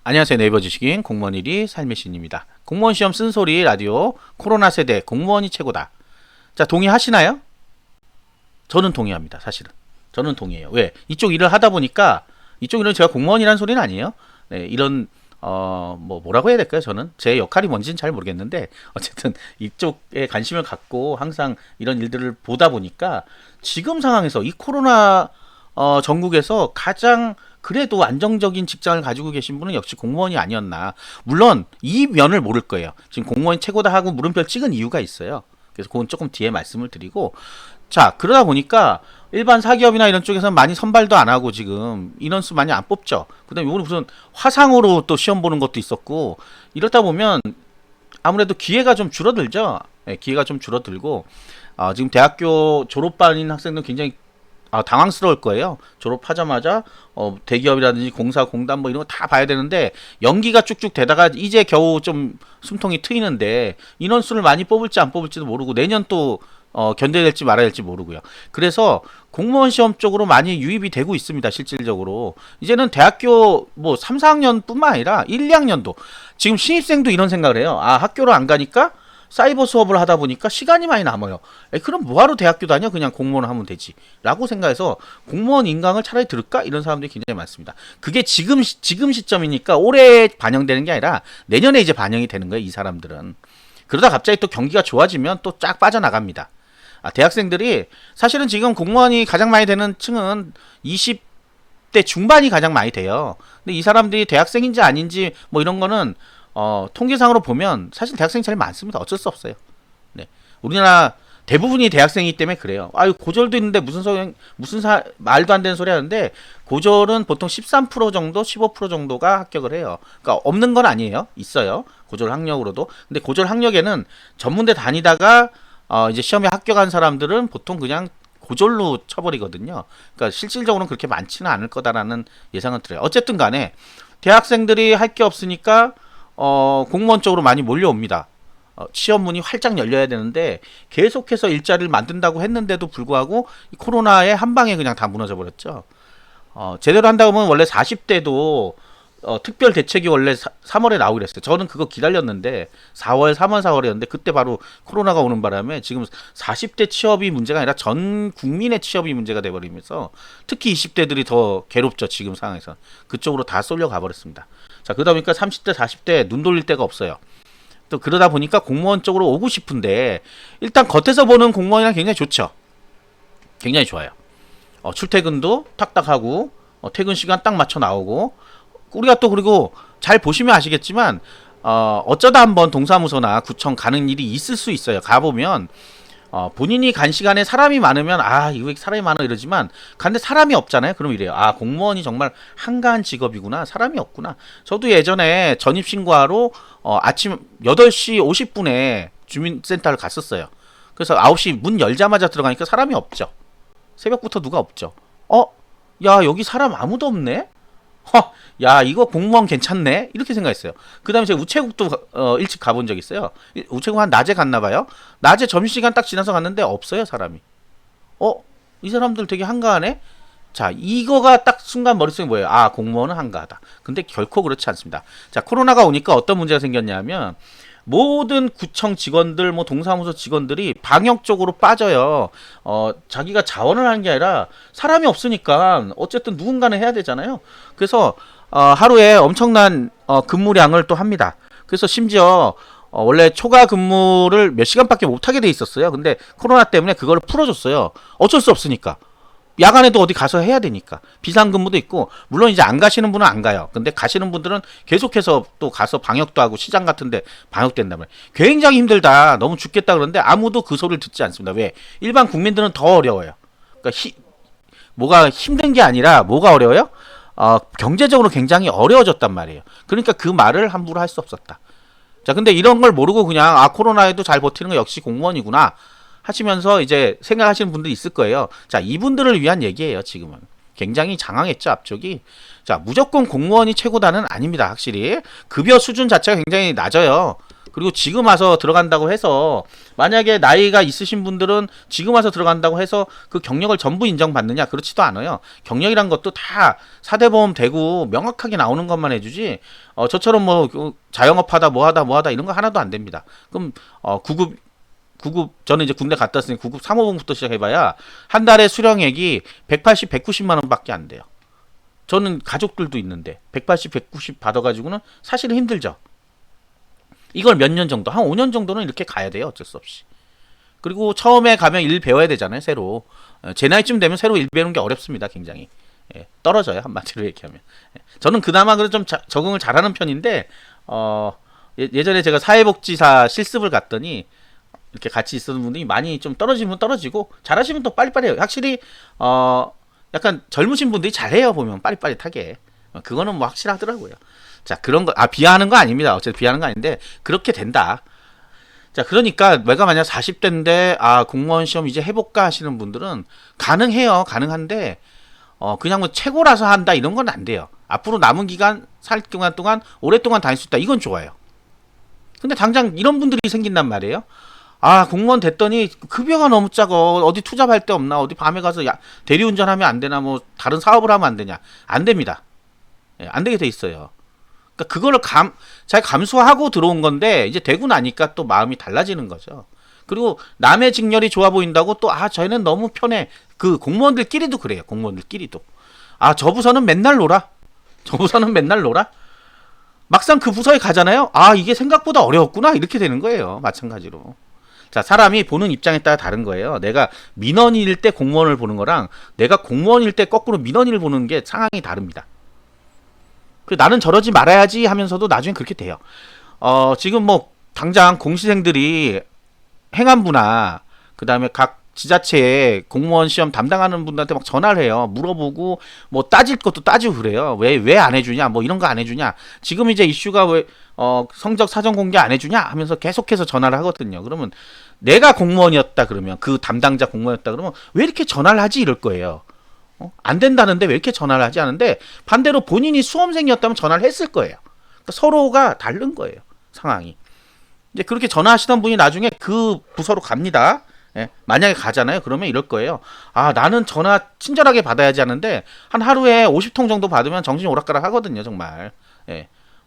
안녕하세요. 네이버 지식인 공무원 1위 삶의 신입니다. 공무원 시험 쓴소리 라디오 코로나 세대 공무원이 최고다. 자, 동의하시나요? 저는 동의합니다. 사실은. 저는 동의해요. 왜? 이쪽 일을 하다 보니까 이쪽 일은 제가 공무원이라는 소리는 아니에요. 네, 이런 뭐라고 해야 될까요? 저는 제 역할이 뭔지는 잘 모르겠는데 어쨌든 이쪽에 관심을 갖고 항상 이런 일들을 보다 보니까 지금 상황에서 이 코로나 전국에서 가장 그래도 안정적인 직장을 가지고 계신 분은 역시 공무원이 아니었나. 물론 이 면을 모를 거예요. 지금 공무원이 최고다 하고 물음표 찍은 이유가 있어요. 그래서 그건 조금 뒤에 말씀을 드리고, 자, 그러다 보니까 일반 사기업이나 이런 쪽에서는 많이 선발도 안 하고 지금 인원수 많이 안 뽑죠. 그다음에 이번에 무슨 화상으로 또 시험 보는 것도 있었고, 이러다 보면 아무래도 기회가 좀 줄어들죠. 네, 기회가 좀 줄어들고, 지금 대학교 졸업반인 학생들 굉장히 당황스러울 거예요. 졸업하자마자 대기업이라든지 공사, 공단 뭐 이런 거 다 봐야 되는데 연기가 쭉쭉 되다가 이제 겨우 좀 숨통이 트이는데 인원수를 많이 뽑을지 안 뽑을지도 모르고 내년 또 견뎌야 될지 말아야 될지 모르고요. 그래서 공무원 시험 쪽으로 많이 유입이 되고 있습니다. 실질적으로. 이제는 대학교 뭐 3, 4학년뿐만 아니라 1, 2학년도 지금 신입생도 이런 생각을 해요. 학교를 안 가니까 사이버 수업을 하다 보니까 시간이 많이 남아요. 그럼 뭐하러 대학교 다녀? 그냥 공무원 하면 되지. 라고 생각해서 공무원 인강을 차라리 들을까? 이런 사람들이 굉장히 많습니다. 그게 지금 시점이니까 올해 반영되는 게 아니라 내년에 이제 반영이 되는 거예요. 이 사람들은. 그러다 갑자기 또 경기가 좋아지면 또 쫙 빠져나갑니다. 대학생들이 사실은 지금 공무원이 가장 많이 되는 층은 20대 중반이 가장 많이 돼요. 근데 이 사람들이 대학생인지 아닌지 뭐 이런 거는 통계상으로 보면 사실 대학생이 제일 많습니다. 어쩔 수 없어요. 네. 우리나라 대부분이 대학생이기 때문에 그래요. 고졸도 있는데 말도 안 되는 소리 하는데 고졸은 보통 13% 정도, 15% 정도가 합격을 해요. 그러니까 없는 건 아니에요. 있어요. 고졸 학력으로도. 근데 고졸 학력에는 전문대 다니다가 이제 시험에 합격한 사람들은 보통 그냥 고졸로 쳐버리거든요. 그러니까 실질적으로는 그렇게 많지는 않을 거다라는 예상은 들어요. 어쨌든 간에 대학생들이 할 게 없으니까 공무원 쪽으로 많이 몰려옵니다. 시험문이 활짝 열려야 되는데 계속해서 일자리를 만든다고 했는데도 불구하고 이 코로나에 한 방에 그냥 다 무너져 버렸죠. 제대로 한다고 하면 원래 40대도 특별 대책이 원래 3월에 나오기로 했어요. 저는 그거 기다렸는데 4월, 3월, 4월이었는데 그때 바로 코로나가 오는 바람에 지금 40대 취업이 문제가 아니라 전 국민의 취업이 문제가 돼버리면서 특히 20대들이 더 괴롭죠. 지금 상황에서. 그쪽으로 다 쏠려가 버렸습니다. 자, 그러다 보니까 30대, 40대 눈 돌릴 데가 없어요. 또 그러다 보니까 공무원 쪽으로 오고 싶은데 일단 겉에서 보는 공무원이랑 굉장히 좋죠. 굉장히 좋아요. 출퇴근도 탁탁하고 퇴근 시간 딱 맞춰 나오고 우리가 또 그리고 잘 보시면 아시겠지만 어쩌다 한번 동사무소나 구청 가는 일이 있을 수 있어요. 가보면 본인이 간 시간에 사람이 많으면 이거 왜 사람이 많아 이러지만 갔는데 사람이 없잖아요. 그럼 이래요. 공무원이 정말 한가한 직업이구나. 사람이 없구나. 저도 예전에 전입신고하러 아침 8시 50분에 주민센터를 갔었어요. 그래서 9시 문 열자마자 들어가니까 사람이 없죠. 새벽부터 누가 없죠. 야, 여기 사람 아무도 없네? 야, 이거 공무원 괜찮네? 이렇게 생각했어요. 그 다음에 제가 우체국도 일찍 가본 적 있어요. 우체국 한 낮에 갔나봐요. 낮에 점심시간 딱 지나서 갔는데 없어요, 사람이. 이 사람들 되게 한가하네? 자, 이거가 딱 순간 머릿속에 뭐예요? 공무원은 한가하다. 근데 결코 그렇지 않습니다. 자, 코로나가 오니까 어떤 문제가 생겼냐면 모든 구청 직원들, 동사무소 직원들이 방역 쪽으로 빠져요. 자기가 자원을 하는 게 아니라 사람이 없으니까 어쨌든 누군가는 해야 되잖아요. 그래서 하루에 엄청난 근무량을 또 합니다. 그래서 심지어 원래 초과 근무를 몇 시간밖에 못 하게 돼 있었어요. 근데 코로나 때문에 그걸 풀어줬어요. 어쩔 수 없으니까. 야간에도 어디 가서 해야 되니까. 비상근무도 있고, 물론 이제 안 가시는 분은 안 가요. 근데 가시는 분들은 계속해서 또 가서 방역도 하고 시장 같은데 방역된단 말이에요. 굉장히 힘들다. 너무 죽겠다 그러는데 아무도 그 소리를 듣지 않습니다. 왜? 일반 국민들은 더 어려워요. 그러니까 뭐가 힘든 게 아니라 뭐가 어려워요? 경제적으로 굉장히 어려워졌단 말이에요. 그러니까 그 말을 함부로 할 수 없었다. 자, 근데 이런 걸 모르고 그냥 코로나에도 잘 버티는 거 역시 공무원이구나 하시면서 이제 생각하시는 분들이 있을 거예요. 자, 이분들을 위한 얘기예요. 지금은 굉장히 장황했죠, 앞쪽이. 자, 무조건 공무원이 최고다는 아닙니다. 확실히 급여 수준 자체가 굉장히 낮아요. 그리고 지금 와서 들어간다고 해서 만약에 나이가 있으신 분들은 지금 와서 들어간다고 해서 그 경력을 전부 인정받느냐? 그렇지도 않아요. 경력이란 것도 다 4대 보험 되고 명확하게 나오는 것만 해주지 저처럼 뭐 자영업하다 뭐하다 이런 거 하나도 안 됩니다. 그럼 9급 저는 이제 군대 갔다 왔으니 9급 3호봉부터 시작해봐야 한 달에 수령액이 180, 190만 원밖에 안 돼요. 저는 가족들도 있는데 180, 190 받아가지고는 사실은 힘들죠. 이걸 몇 년 정도, 한 5년 정도는 이렇게 가야 돼요. 어쩔 수 없이. 그리고 처음에 가면 일 배워야 되잖아요. 새로. 제 나이쯤 되면 새로 일 배우는 게 어렵습니다. 굉장히. 떨어져요. 한마디로 얘기하면. 저는 그나마 그래도 좀 적응을 잘하는 편인데 예전에 제가 사회복지사 실습을 갔더니 이렇게 같이 있었던 분들이 많이 좀 떨어지면 떨어지고 잘하시면 또 빨리빨리 해요. 확실히 약간 젊으신 분들이 잘해요. 보면 빠릿빠릿하게. 그거는 뭐 확실하더라고요. 자, 그런 거, 비하하는 거 아닙니다. 어쨌든 비하하는 거 아닌데, 그렇게 된다. 자, 그러니까 내가 만약 40대인데, 공무원 시험 이제 해볼까 하시는 분들은 가능해요. 가능한데, 그냥 뭐 최고라서 한다 이런 건 안 돼요. 앞으로 남은 기간, 살 기간 동안, 오랫동안 다닐 수 있다. 이건 좋아요. 근데 당장 이런 분들이 생긴단 말이에요. 공무원 됐더니 급여가 너무 작어. 어디 투잡할 데 없나? 어디 밤에 가서 대리운전하면 안 되나? 뭐 다른 사업을 하면 안 되냐? 안 됩니다. 안 되게 돼 있어요. 그러니까 그거를 잘 감수하고 들어온 건데 이제 되고 나니까 또 마음이 달라지는 거죠. 그리고 남의 직렬이 좋아 보인다고 또 저희는 너무 편해. 그 공무원들끼리도 그래요. 공무원들끼리도. 저 부서는 맨날 놀아. 저 부서는 맨날 놀아. 막상 그 부서에 가잖아요. 이게 생각보다 어려웠구나. 이렇게 되는 거예요. 마찬가지로. 자, 사람이 보는 입장에 따라 다른 거예요. 내가 민원인일 때 공무원을 보는 거랑 내가 공무원일 때 거꾸로 민원인을 보는 게 상황이 다릅니다. 나는 저러지 말아야지 하면서도 나중에 그렇게 돼요. 지금 뭐 당장 공시생들이 행안부나 그 다음에 각 지자체에 공무원 시험 담당하는 분들한테 막 전화를 해요. 물어보고 뭐 따질 것도 따지고 그래요. 왜 안 해주냐? 뭐 이런 거 안 해주냐? 지금 이제 이슈가 왜 성적 사전 공개 안 해주냐? 하면서 계속해서 전화를 하거든요. 그러면 내가 공무원이었다 그러면 그 담당자 공무원이었다 그러면 왜 이렇게 전화를 하지 이럴 거예요. 안 된다는데 왜 이렇게 전화를 하지 않은데 반대로 본인이 수험생이었다면 전화를 했을 거예요. 그러니까 서로가 다른 거예요. 상황이. 이제 그렇게 전화하시던 분이 나중에 그 부서로 갑니다. 만약에 가잖아요. 그러면 이럴 거예요. 나는 전화 친절하게 받아야지 하는데 한 하루에 50통 정도 받으면 정신이 오락가락 하거든요. 정말.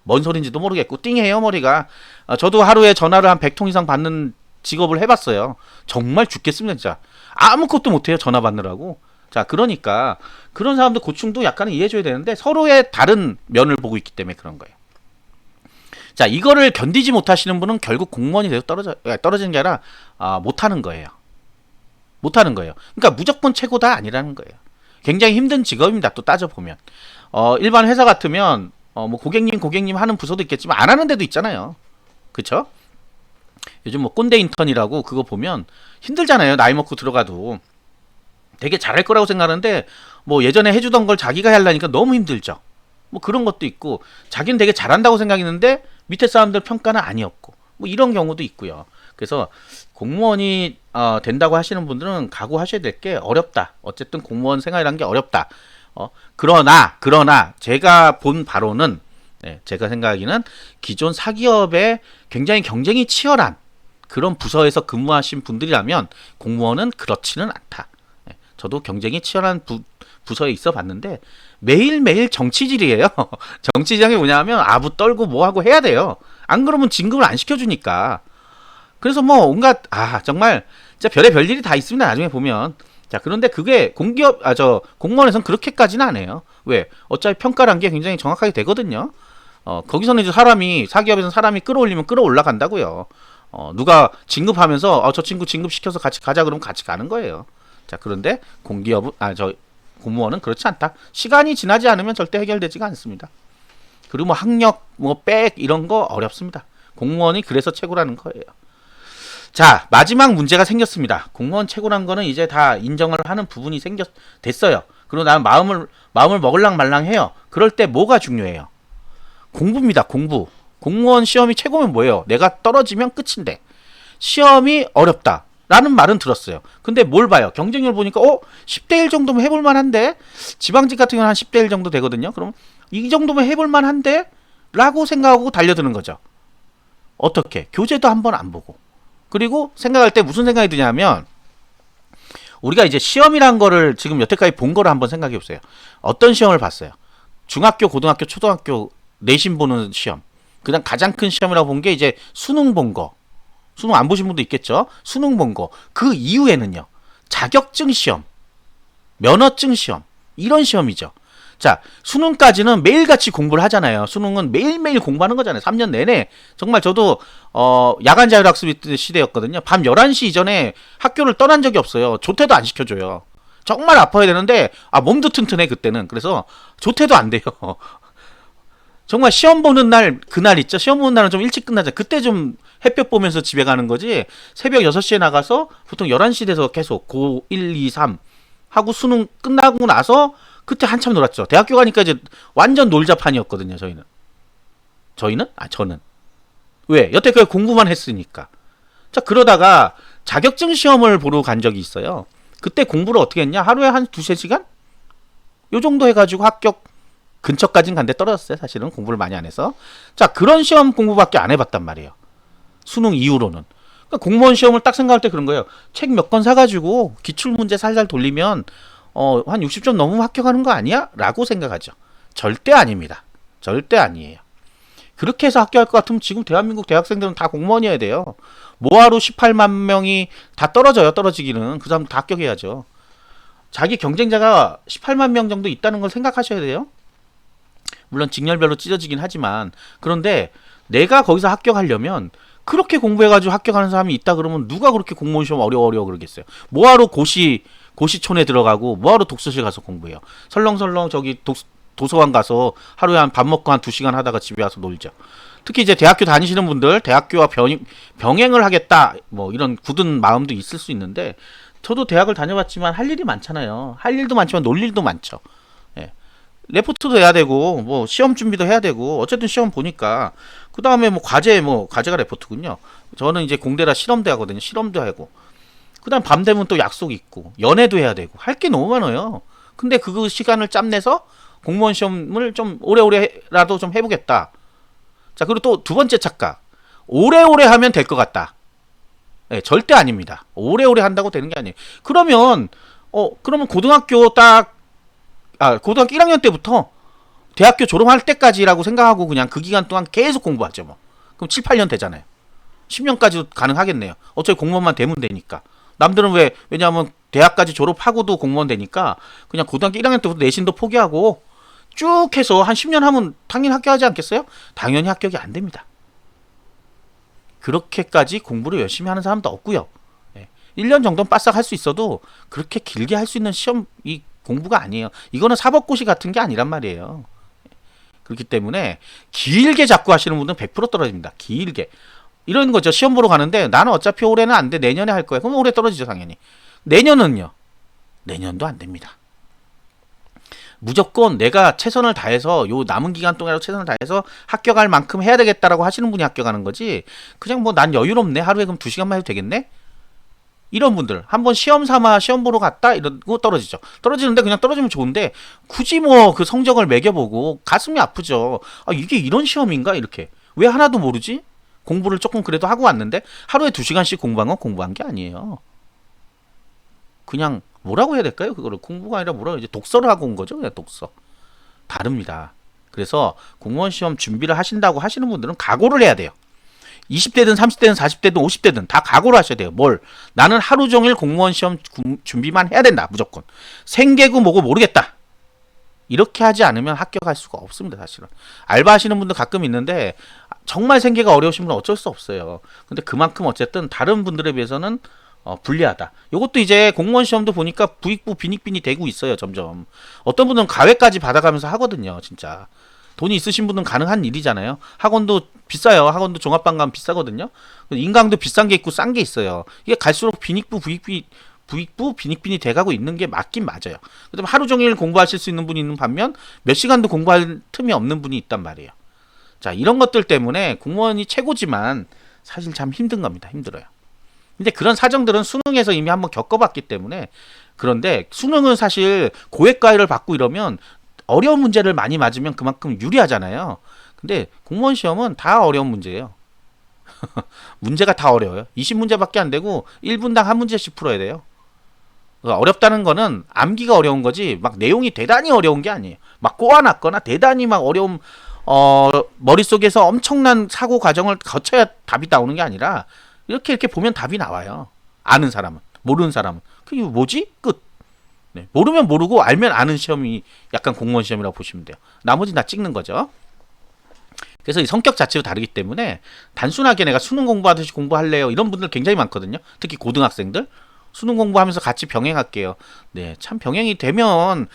뭔 소린지도 모르겠고 띵해요 머리가. 저도 하루에 전화를 한 100통 이상 받는 직업을 해봤어요. 정말 죽겠습니다 진짜. 아무것도 못해요. 전화 받느라고. 자, 그러니까 그런 사람들 고충도 약간은 이해해줘야 되는데 서로의 다른 면을 보고 있기 때문에 그런 거예요. 자, 이거를 견디지 못하시는 분은 결국 공무원이 돼서 떨어지는 게 아니라 못하는 거예요. 못하는 거예요. 그러니까 무조건 최고다 아니라는 거예요. 굉장히 힘든 직업입니다. 또 따져보면 일반 회사 같으면 뭐 고객님 하는 부서도 있겠지만 안 하는 데도 있잖아요. 그쵸? 요즘 뭐 꼰대 인턴이라고 그거 보면 힘들잖아요. 나이 먹고 들어가도 되게 잘할 거라고 생각하는데 뭐 예전에 해주던 걸 자기가 하려니까 너무 힘들죠. 뭐 그런 것도 있고 자기는 되게 잘한다고 생각했는데 밑에 사람들 평가는 아니었고 뭐 이런 경우도 있고요. 그래서 공무원이 된다고 하시는 분들은 각오하셔야 될 게 어렵다. 어쨌든 공무원 생활이란 게 어렵다. 그러나 제가 본 바로는 제가 생각하기는 기존 사기업에 굉장히 경쟁이 치열한 그런 부서에서 근무하신 분들이라면 공무원은 그렇지는 않다. 저도 경쟁이 치열한 부서에 있어 봤는데 매일매일 정치질이에요. 정치질이 뭐냐면 아부 떨고 뭐하고 해야 돼요. 안 그러면 진급을 안 시켜주니까. 그래서 뭐 온갖 정말 진짜 별의 별일이 다 있습니다. 나중에 보면. 자, 그런데 그게 공무원에서는 그렇게까지는 안 해요. 왜? 어차피 평가란 게 굉장히 정확하게 되거든요. 거기서는 이제 사기업에서는 사람이 끌어올리면 끌어올라간다고요. 누가 진급하면서 저 친구 진급시켜서 같이 가자 그러면 같이 가는 거예요. 자, 그런데 공무원은 그렇지 않다. 시간이 지나지 않으면 절대 해결되지가 않습니다. 그리고 뭐 학력, 이런 거 어렵습니다. 공무원이 그래서 최고라는 거예요. 자, 마지막 문제가 생겼습니다. 공무원 최고란 거는 이제 다 인정을 하는 부분이 됐어요. 그리고 나는 마음을 먹을랑 말랑 해요. 그럴 때 뭐가 중요해요? 공부입니다. 공부. 공무원 시험이 최고면 뭐예요? 내가 떨어지면 끝인데. 시험이 어렵다. 라는 말은 들었어요. 근데 뭘 봐요? 경쟁률 보니까 10대 1 정도면 해볼 만한데 지방직 같은 경우는 한 10대 1 정도 되거든요. 그럼 이 정도면 해볼 만한데? 라고 생각하고 달려드는 거죠. 어떻게? 교재도 한번 안 보고. 그리고 생각할 때 무슨 생각이 드냐면 우리가 이제 시험이란 거를 지금 여태까지 본 거를 한번 생각해 보세요. 어떤 시험을 봤어요? 중학교, 고등학교, 초등학교 내신 보는 시험. 그냥 가장 큰 시험이라고 본 게 이제 수능 본 거. 수능 안 보신 분도 있겠죠? 수능 본 거. 그 이후에는요. 자격증 시험, 면허증 시험, 이런 시험이죠. 자, 수능까지는 매일같이 공부를 하잖아요. 수능은 매일매일 공부하는 거잖아요. 3년 내내. 정말 저도 야간 자율학습 시대였거든요. 밤 11시 이전에 학교를 떠난 적이 없어요. 조퇴도 안 시켜줘요. 정말 아파야 되는데 몸도 튼튼해 그때는. 그래서 조퇴도 안 돼요. 정말 시험 보는 날 그날 있죠. 시험 보는 날은 좀 일찍 끝나죠. 그때 좀 햇볕 보면서 집에 가는 거지. 새벽 6시에 나가서 보통 11시 돼서 계속 고 1, 2, 3 하고 수능 끝나고 나서 그때 한참 놀았죠. 대학교 가니까 이제 완전 놀자판이었거든요. 저희는? 저는. 왜? 여태까지 공부만 했으니까. 자, 그러다가 자격증 시험을 보러 간 적이 있어요. 그때 공부를 어떻게 했냐? 하루에 한 2-3시간? 요 정도 해가지고 합격 근처까지는 간데 떨어졌어요. 사실은 공부를 많이 안 해서. 자, 그런 시험 공부밖에 안 해봤단 말이에요. 수능 이후로는. 그러니까 공무원 시험을 딱 생각할 때 그런 거예요. 책 몇 권 사가지고 기출문제 살살 돌리면 한 60점 넘으면 합격하는 거 아니야? 라고 생각하죠. 절대 아닙니다. 절대 아니에요. 그렇게 해서 합격할 것 같으면 지금 대한민국 대학생들은 다 공무원이어야 돼요. 뭐하러 18만 명이 다 떨어져요. 떨어지기는. 그 사람 다 합격해야죠. 자기 경쟁자가 18만 명 정도 있다는 걸 생각하셔야 돼요. 물론 직렬별로 찢어지긴 하지만 그런데 내가 거기서 합격하려면 그렇게 공부해가지고 합격하는 사람이 있다 그러면 누가 그렇게 공무원 시험 어려워 그러겠어요. 뭐하러 고시촌에 들어가고 뭐하러 독서실 가서 공부해요. 설렁설렁 저기 도서관 가서 하루에 한 밥 먹고 한 2시간 하다가 집에 와서 놀죠. 특히 이제 대학교 다니시는 분들 병행을 하겠다 뭐 이런 굳은 마음도 있을 수 있는데 저도 대학을 다녀봤지만 할 일이 많잖아요. 할 일도 많지만 놀 일도 많죠. 예. 레포트도 해야 되고 뭐 시험 준비도 해야 되고 어쨌든 시험 보니까 그 다음에 과제가 레포트군요. 저는 이제 공대라 실험대 하거든요. 실험도 하고 그 다음 밤 되면 또 약속 있고 연애도 해야 되고 할 게 너무 많아요. 근데 그 시간을 짬내서 공무원 시험을 좀 오래오래라도 좀 해보겠다. 자, 그리고 또 두 번째 착각. 오래오래 하면 될 것 같다. 네, 절대 아닙니다. 오래오래 한다고 되는 게 아니에요. 그러면 고등학교 1학년 때부터 대학교 졸업할 때까지라고 생각하고 그냥 그 기간 동안 계속 공부하죠, 뭐. 그럼 7, 8년 되잖아요. 10년까지도 가능하겠네요. 어차피 공무원만 되면 되니까. 남들은 왜냐하면 대학까지 졸업하고도 공무원 되니까 그냥 고등학교 1학년 때부터 내신도 포기하고 쭉 해서 한 10년 하면 당연히 합격하지 않겠어요? 당연히 합격이 안 됩니다. 그렇게까지 공부를 열심히 하는 사람도 없고요. 1년 정도는 빠싹 할 수 있어도 그렇게 길게 할 수 있는 이 공부가 아니에요. 이거는 사법고시 같은 게 아니란 말이에요. 그렇기 때문에 길게 잡고 하시는 분들은 100% 떨어집니다. 길게. 이런 거죠. 시험 보러 가는데 나는 어차피 올해는 안 돼. 내년에 할 거야. 그럼 올해 떨어지죠, 당연히. 내년은요. 내년도 안 됩니다. 무조건 내가 최선을 다해서 요 남은 기간 동안에도 최선을 다해서 합격할 만큼 해야 되겠다라고 하시는 분이 합격하는 거지. 그냥 뭐 난 여유롭네. 하루에 그럼 2시간만 해도 되겠네. 이런 분들 한번 시험 삼아 시험 보러 갔다 이러고 떨어지죠. 떨어지는데 그냥 떨어지면 좋은데 굳이 뭐 그 성적을 매겨보고 가슴이 아프죠. 이게 이런 시험인가 이렇게. 왜 하나도 모르지? 공부를 조금 그래도 하고 왔는데 하루에 2시간씩 공부한 건 공부한 게 아니에요. 그냥 뭐라고 해야 될까요? 그거를 공부가 아니라 뭐라고 이제 독서를 하고 온 거죠. 그냥 독서. 다릅니다. 그래서 공무원 시험 준비를 하신다고 하시는 분들은 각오를 해야 돼요. 20대든 30대든 40대든 50대든 다 각오를 하셔야 돼요. 나는 하루 종일 공무원 시험 준비만 해야 된다. 무조건. 생계고 뭐고 모르겠다. 이렇게 하지 않으면 합격할 수가 없습니다. 사실은. 알바하시는 분들 가끔 있는데 정말 생계가 어려우신 분은 어쩔 수 없어요. 근데 그만큼 어쨌든 다른 분들에 비해서는 불리하다. 요것도 이제 공무원 시험도 보니까 부익부 빈익빈이 되고 있어요. 점점. 어떤 분은 가외까지 받아가면서 하거든요. 진짜. 돈이 있으신 분은 가능한 일이잖아요. 학원도 비싸요. 학원도 종합반 가면 비싸거든요. 인강도 비싼 게 있고 싼 게 있어요. 이게 갈수록 부익부 빈익빈이 돼가고 있는 게 맞긴 맞아요. 그다음에 하루 종일 공부하실 수 있는 분이 있는 반면 몇 시간도 공부할 틈이 없는 분이 있단 말이에요. 자, 이런 것들 때문에 공무원이 최고지만 사실 참 힘든 겁니다. 힘들어요. 근데 그런 사정들은 수능에서 이미 한번 겪어봤기 때문에. 그런데 수능은 사실 고액과외를 받고 이러면 어려운 문제를 많이 맞으면 그만큼 유리하잖아요. 근데 공무원 시험은 다 어려운 문제예요. 문제가 다 어려워요. 20문제밖에 안 되고 1분당 한 문제씩 풀어야 돼요. 어렵다는 거는 암기가 어려운 거지 막 내용이 대단히 어려운 게 아니에요. 막 꼬아놨거나 대단히 막 어려운 머릿속에서 엄청난 사고 과정을 거쳐야 답이 나오는 게 아니라 이렇게 보면 답이 나와요. 아는 사람은. 모르는 사람은. 그게 뭐지? 끝. 네. 모르면 모르고 알면 아는 시험이 약간 공무원 시험이라고 보시면 돼요. 나머지 다 찍는 거죠. 그래서 이 성격 자체도 다르기 때문에 단순하게 내가 수능 공부하듯이 공부할래요. 이런 분들 굉장히 많거든요. 특히 고등학생들. 수능 공부하면서 같이 병행할게요. 네, 참 병행이 되면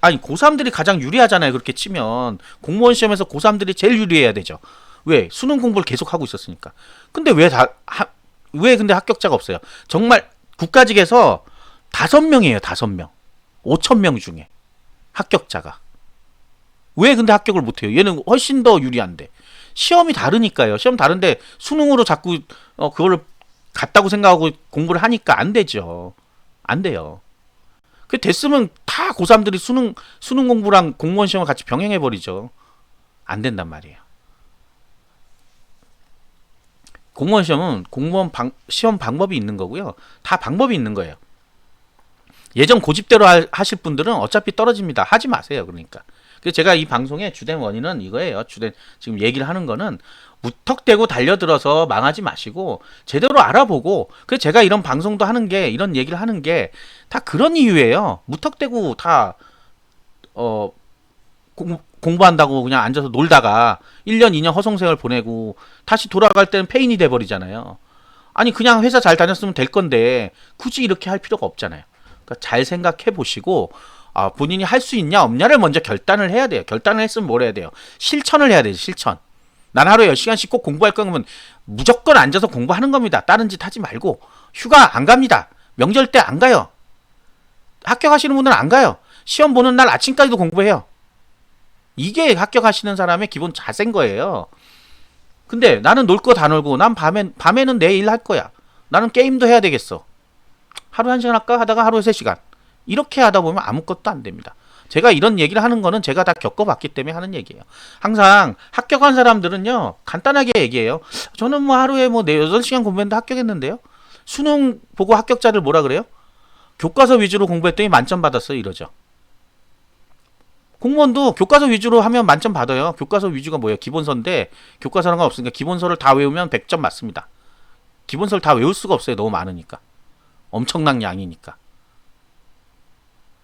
아니 고3들이 가장 유리하잖아요. 그렇게 치면 공무원 시험에서 고3들이 제일 유리해야 되죠. 왜? 수능 공부를 계속 하고 있었으니까. 근데 왜 근데 합격자가 없어요? 정말 국가직에서 5명이에요. 5명. 5,000명 중에 합격자가. 왜 근데 합격을 못해요? 얘는 훨씬 더 유리한데. 시험이 다르니까요. 시험 다른데 수능으로 자꾸 그거를 같다고 생각하고 공부를 하니까 안 되죠. 안 돼요. 그 됐으면 다 고3들이 수능 공부랑 공무원 시험을 같이 병행해 버리죠. 안 된단 말이에요. 공무원 시험은 시험 방법이 있는 거고요. 다 방법이 있는 거예요. 예전 고집대로 하실 분들은 어차피 떨어집니다. 하지 마세요. 그러니까. 그래서 제가 이 방송의 주된 원인은 이거예요. 지금 얘기를 하는 거는 무턱대고 달려들어서 망하지 마시고 제대로 알아보고 그래서 제가 이런 방송도 하는 게 이런 얘기를 하는 게 다 그런 이유예요. 무턱대고 다 공부한다고 그냥 앉아서 놀다가 1년 2년 허송세월 보내고 다시 돌아갈 때는 페인이 돼 버리잖아요. 아니 그냥 회사 잘 다녔으면 될 건데 굳이 이렇게 할 필요가 없잖아요. 그러니까 잘 생각해 보시고 본인이 할 수 있냐 없냐를 먼저 결단을 해야 돼요. 결단을 했으면 뭘 해야 돼요? 실천을 해야 돼요. 실천. 난 하루에 10시간씩 꼭 공부할 거면 무조건 앉아서 공부하는 겁니다. 다른 짓 하지 말고. 휴가 안 갑니다. 명절 때 안 가요. 합격하시는 분들은 안 가요. 시험 보는 날 아침까지도 공부해요. 이게 합격하시는 사람의 기본 자세인 거예요. 근데 나는 놀 거 다 놀고 난 밤에는 내일 할 거야. 나는 게임도 해야 되겠어. 하루에 1시간 할까 하다가 하루에 3시간. 이렇게 하다 보면 아무것도 안 됩니다. 제가 이런 얘기를 하는 거는 제가 다 겪어봤기 때문에 하는 얘기예요. 항상 합격한 사람들은요, 간단하게 얘기해요. 저는 뭐 하루에 8시간 공부했는데 합격했는데요. 수능 보고 합격자를 뭐라 그래요? 교과서 위주로 공부했더니 만점 받았어요. 이러죠. 공무원도 교과서 위주로 하면 만점 받아요. 교과서 위주가 뭐예요? 기본서인데 교과서라는 건 없으니까 기본서를 다 외우면 100점 맞습니다. 기본서를 다 외울 수가 없어요. 너무 많으니까. 엄청난 양이니까.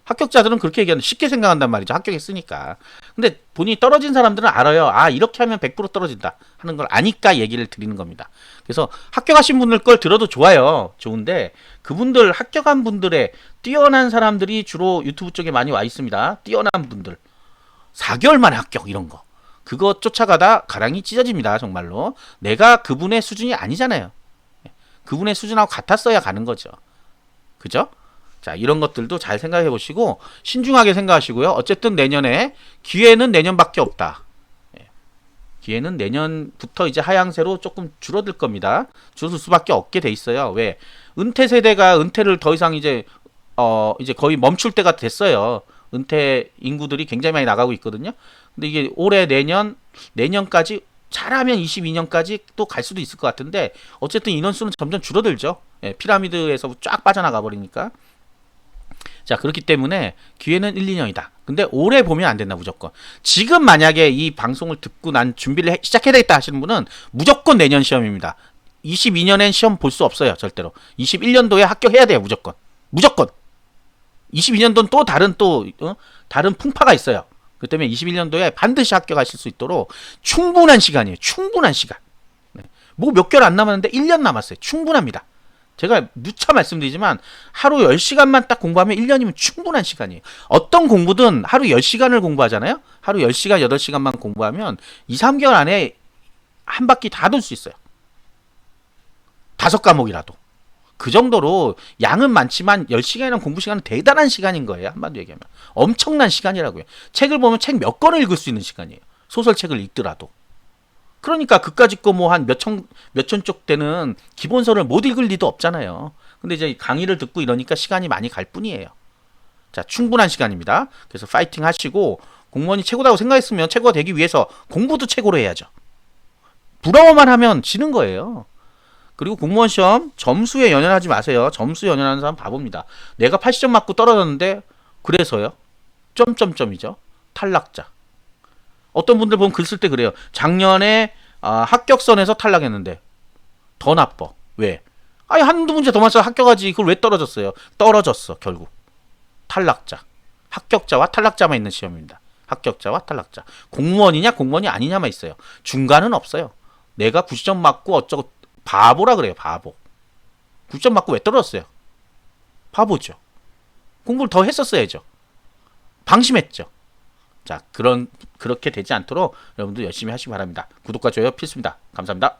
합격자들은 그렇게 얘기하는 쉽게 생각한단 말이죠. 합격했으니까. 근데 본인이 떨어진 사람들은 알아요. 이렇게 하면 100% 떨어진다 하는 걸 아니까 얘기를 드리는 겁니다. 그래서 합격하신 분들 걸 들어도 좋아요. 좋은데 그분들 합격한 분들의 뛰어난 사람들이 주로 유튜브 쪽에 많이 와 있습니다. 뛰어난 분들. 4개월 만에 합격 이런 거. 그거 쫓아가다 가랑이 찢어집니다. 정말로. 내가 그분의 수준이 아니잖아요. 그분의 수준하고 같았어야 가는 거죠. 그죠? 자, 이런 것들도 잘 생각해 보시고 신중하게 생각하시고요. 어쨌든 내년에 기회는 내년밖에 없다. 기회는 내년부터 이제 하향세로 조금 줄어들 겁니다. 줄어들 수밖에 없게 돼 있어요. 왜? 은퇴 세대가 은퇴를 더 이상 이제 거의 멈출 때가 됐어요. 은퇴 인구들이 굉장히 많이 나가고 있거든요. 근데 이게 올해 내년까지 잘하면 22년까지 또 갈 수도 있을 것 같은데 어쨌든 인원수는 점점 줄어들죠. 피라미드에서 쫙 빠져나가 버리니까. 자, 그렇기 때문에 기회는 1, 2년이다. 근데 올해 보면 안 된다, 무조건. 지금 만약에 이 방송을 듣고 난 준비를 시작해야 되겠다 하시는 분은 무조건 내년 시험입니다. 22년엔 시험 볼 수 없어요, 절대로. 21년도에 합격해야 돼요, 무조건. 무조건. 22년도는 또 다른 풍파가 있어요. 그 때문에 21년도에 반드시 합격하실 수 있도록 충분한 시간이에요. 충분한 시간. 뭐 몇 개월 안 남았는데 1년 남았어요. 충분합니다. 제가 누차 말씀드리지만 하루 10시간만 딱 공부하면 1년이면 충분한 시간이에요. 어떤 공부든 하루 10시간을 공부하잖아요. 하루 10시간, 8시간만 공부하면 2, 3개월 안에 한 바퀴 다 돌 수 있어요. 5과목이라도. 그 정도로 양은 많지만 10시간이라는 공부 시간은 대단한 시간인 거예요. 한마디로 얘기하면. 엄청난 시간이라고요. 책을 보면 책 몇 권을 읽을 수 있는 시간이에요. 소설책을 읽더라도. 그러니까 그까짓 거 뭐 한 몇천 쪽 되는 기본서를 못 읽을 리도 없잖아요. 근데 이제 강의를 듣고 이러니까 시간이 많이 갈 뿐이에요. 자, 충분한 시간입니다. 그래서 파이팅 하시고 공무원이 최고다고 생각했으면 최고가 되기 위해서 공부도 최고로 해야죠. 부러워만 하면 지는 거예요. 그리고 공무원 시험 점수에 연연하지 마세요. 점수에 연연하는 사람 바보입니다. 내가 80점 맞고 떨어졌는데 그래서요? 점점점이죠. 탈락자. 어떤 분들 보면 글 쓸 때 그래요. 작년에 합격선에서 탈락했는데 더 나빠. 왜? 아니 한두 문제 더 맞춰서 합격하지. 그걸 왜 떨어졌어요? 떨어졌어 결국. 탈락자. 합격자와 탈락자만 있는 시험입니다. 합격자와 탈락자. 공무원이냐 공무원이 아니냐만 있어요. 중간은 없어요. 내가 90점 맞고 어쩌고 바보라 그래요. 바보. 90점 맞고 왜 떨어졌어요? 바보죠. 공부를 더 했었어야죠. 방심했죠. 자, 그렇게 되지 않도록 여러분들 열심히 하시기 바랍니다. 구독과 좋아요 필수입니다. 감사합니다.